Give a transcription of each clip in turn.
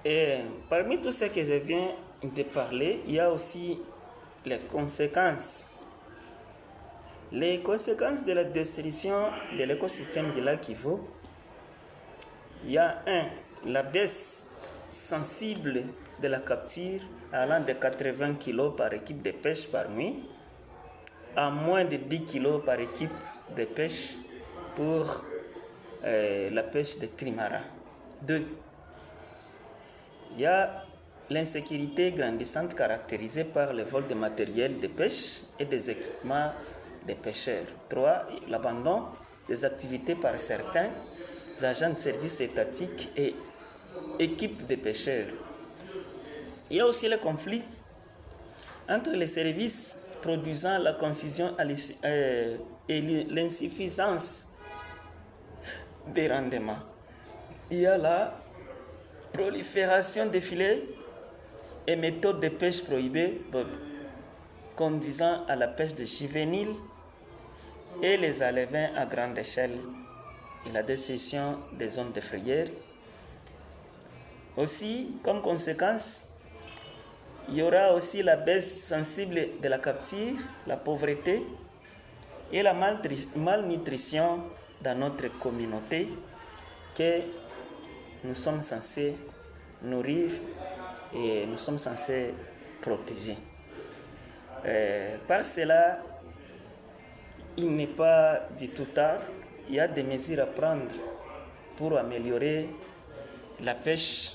Et parmi tout ce que je viens de parler, il y a aussi les conséquences. Les conséquences de la destruction de l'écosystème du lac Kivu, il y a la baisse sensible de la capture allant de 80 kg par équipe de pêche par nuit à moins de 10 kg par équipe de pêche pour la pêche de trimaran. 2. Il y a l'insécurité grandissante caractérisée par le vol de matériel de pêche et des équipements des pêcheurs. 3. L'abandon des activités par certains agents de services étatiques et équipes de pêcheurs. Il y a aussi le conflit entre les services produisant la confusion et l'insuffisance des rendements. Il y a la prolifération des filets et méthodes de pêche prohibées conduisant à la pêche de juvéniles et les alevins à grande échelle et la destruction des zones de frayère. Aussi, comme conséquence, il y aura aussi la baisse sensible de la capture, la pauvreté et la malnutrition dans notre communauté que nous sommes censés nourrir et nous sommes censés protéger. Par cela, il n'est pas du tout tard. Il y a des mesures à prendre pour améliorer la pêche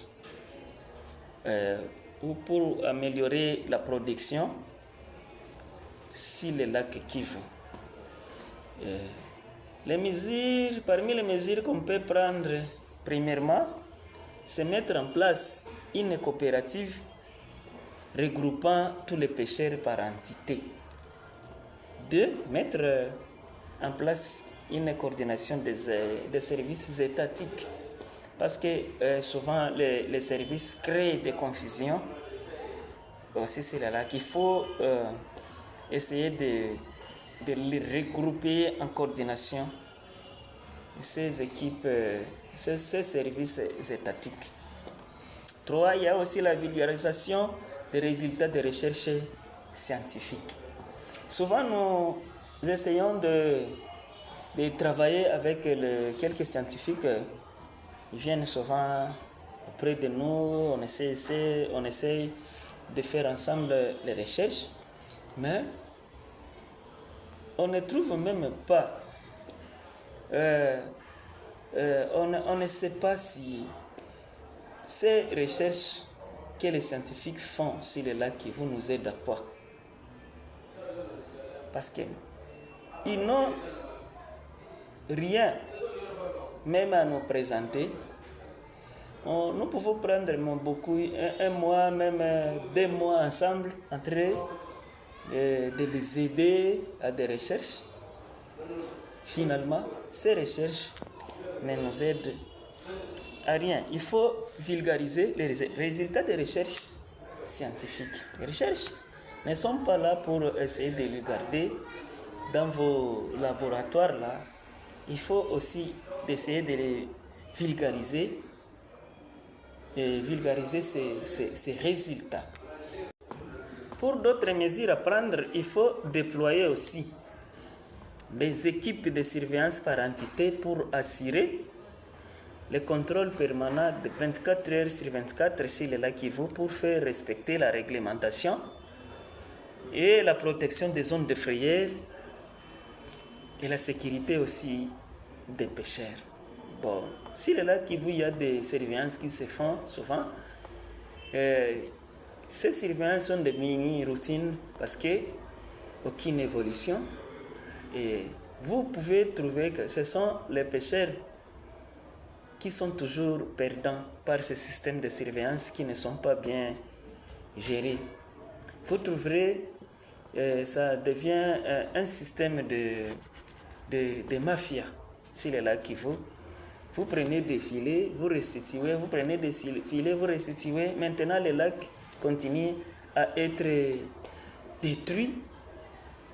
ou pour améliorer la production sur le lac Kivu. Parmi les mesures qu'on peut prendre, premièrement, c'est mettre en place une coopérative regroupant tous les pêcheurs par entité. 2. Mettre en place une coordination des services étatiques. Parce que souvent les services créent des confusions. Aussi, c'est là qu'il faut essayer de les regrouper en coordination, ces équipes, ces services étatiques. 3. Il y a aussi la vulgarisation des résultats de recherche scientifiques. Souvent, nous essayons de travailler avec quelques scientifiques. Ils viennent souvent auprès de nous, on essaie de faire ensemble les recherches, mais on ne trouve même pas, on ne sait pas si ces recherches que les scientifiques font sur le lac Kivu nous aident à quoi. Parce qu'ils n'ont rien même à nous présenter. Nous pouvons prendre beaucoup, un mois, même 2 mois ensemble, en train de les aider à des recherches. Finalement, ces recherches ne nous aident à rien. Il faut vulgariser les résultats des recherches scientifiques. Les recherches ne sont pas là pour essayer de les garder dans vos laboratoires là. Il faut aussi essayer de les vulgariser et vulgariser ces résultats. Pour d'autres mesures à prendre, il faut déployer aussi des équipes de surveillance par entité pour assurer le contrôle permanent de 24 heures sur 24 sur le lac Kivu pour faire respecter la réglementation et la protection des zones de frayère et la sécurité aussi des pêcheurs. Bon, sur le lac Kivu, il y a des surveillances qui se font souvent. Ces surveillances sont des mini-routines parce qu'il n'y a aucune évolution. Et vous pouvez trouver que ce sont les pêcheurs qui sont toujours perdants par ce système de surveillance qui ne sont pas bien gérés. Vous trouverez, ça devient un système de mafia sur le lac Kivu. Vous prenez des filets, vous restituez, vous prenez des filets, vous restituez. Maintenant, le lac continue à être détruit.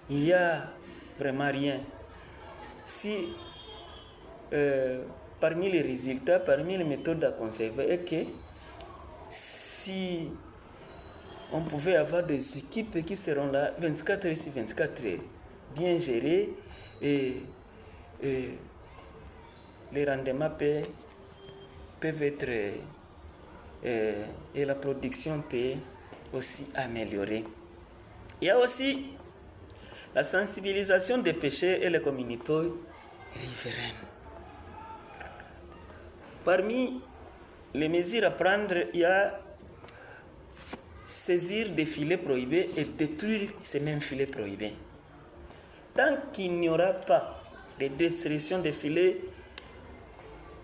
Il n'y a vraiment rien. Si parmi les résultats, parmi les méthodes à conserver, est que si on pouvait avoir des équipes qui seront là 24 heures sur 24 heures, bien gérées, et les rendements peuvent être et la production peut aussi améliorer. Il y a aussi la sensibilisation des pêcheurs et les communautés riveraines. Parmi les mesures à prendre, il y a saisir des filets prohibés et détruire ces mêmes filets prohibés. Tant qu'il n'y aura pas de destruction des filets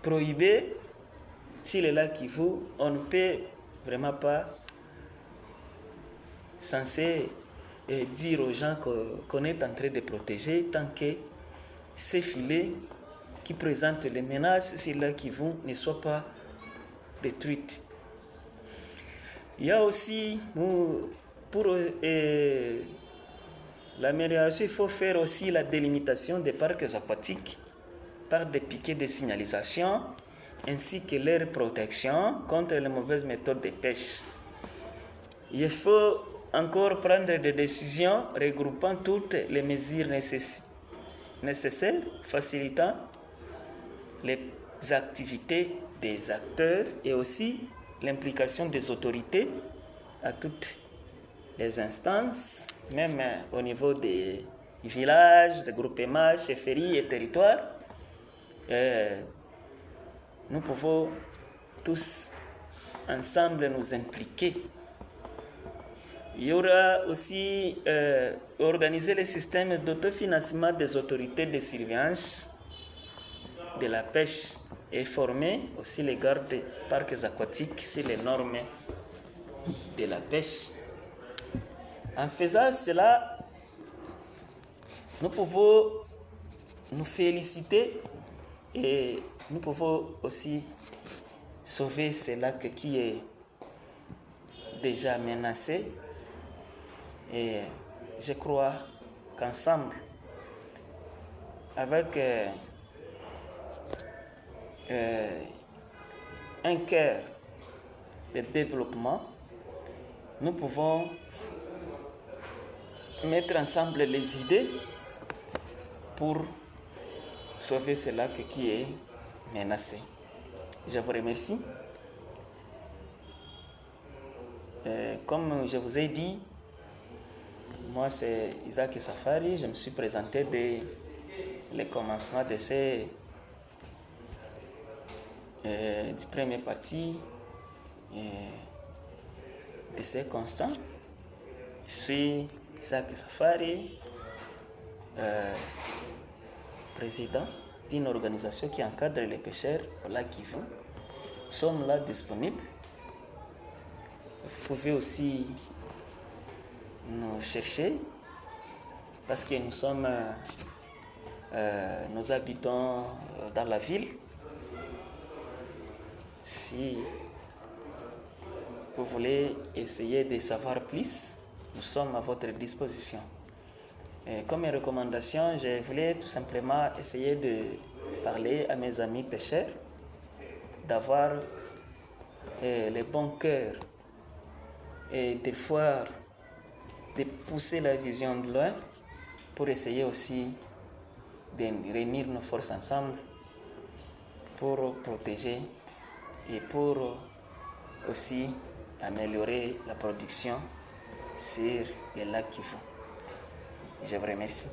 prohibés sur le lac Kivu, on ne peut vraiment pas censé dire aux gens qu'on est en train de protéger tant que ces filets qui présentent les menaces sur le lac Kivu ne soient pas détruits. Il y a aussi, pour l'amélioration, il faut faire aussi la délimitation des parcs aquatiques par des piquets de signalisation ainsi que leur protection contre les mauvaises méthodes de pêche. Il faut encore prendre des décisions regroupant toutes les mesures nécessaires, facilitant les activités des acteurs et aussi l'implication des autorités à toutes les instances, même au niveau des villages, des groupements, chefferies et territoires. Nous pouvons tous ensemble nous impliquer. Il y aura aussi organiser le système d'autofinancement des autorités de surveillance de la pêche et former aussi les gardes des parcs aquatiques sur les normes de la pêche. En faisant cela, nous pouvons nous féliciter et nous pouvons aussi sauver ce lac qui est déjà menacé. Et je crois qu'ensemble, avec un cœur de développement, nous pouvons mettre ensemble les idées pour sauver ce lac qui est menacé. Je vous remercie. Comme je vous ai dit, moi c'est Isaac Safari. Je me suis présenté dès le commencement de du premier parti de ces constants. Je suis Isaac Safari, président d'une organisation qui encadre les pêcheurs au lac Kivu. Nous sommes là disponibles. Vous pouvez aussi nous chercher parce que nous sommes, nous habitons dans la ville. Si vous voulez essayer de savoir plus, nous sommes à votre disposition. Et comme une recommandation, je voulais tout simplement essayer de parler à mes amis pêcheurs, d'avoir le bon cœur et de voir, de pousser la vision de loin pour essayer aussi de réunir nos forces ensemble pour protéger et pour aussi améliorer la production sur les lacs Kivu. Je vous remercie.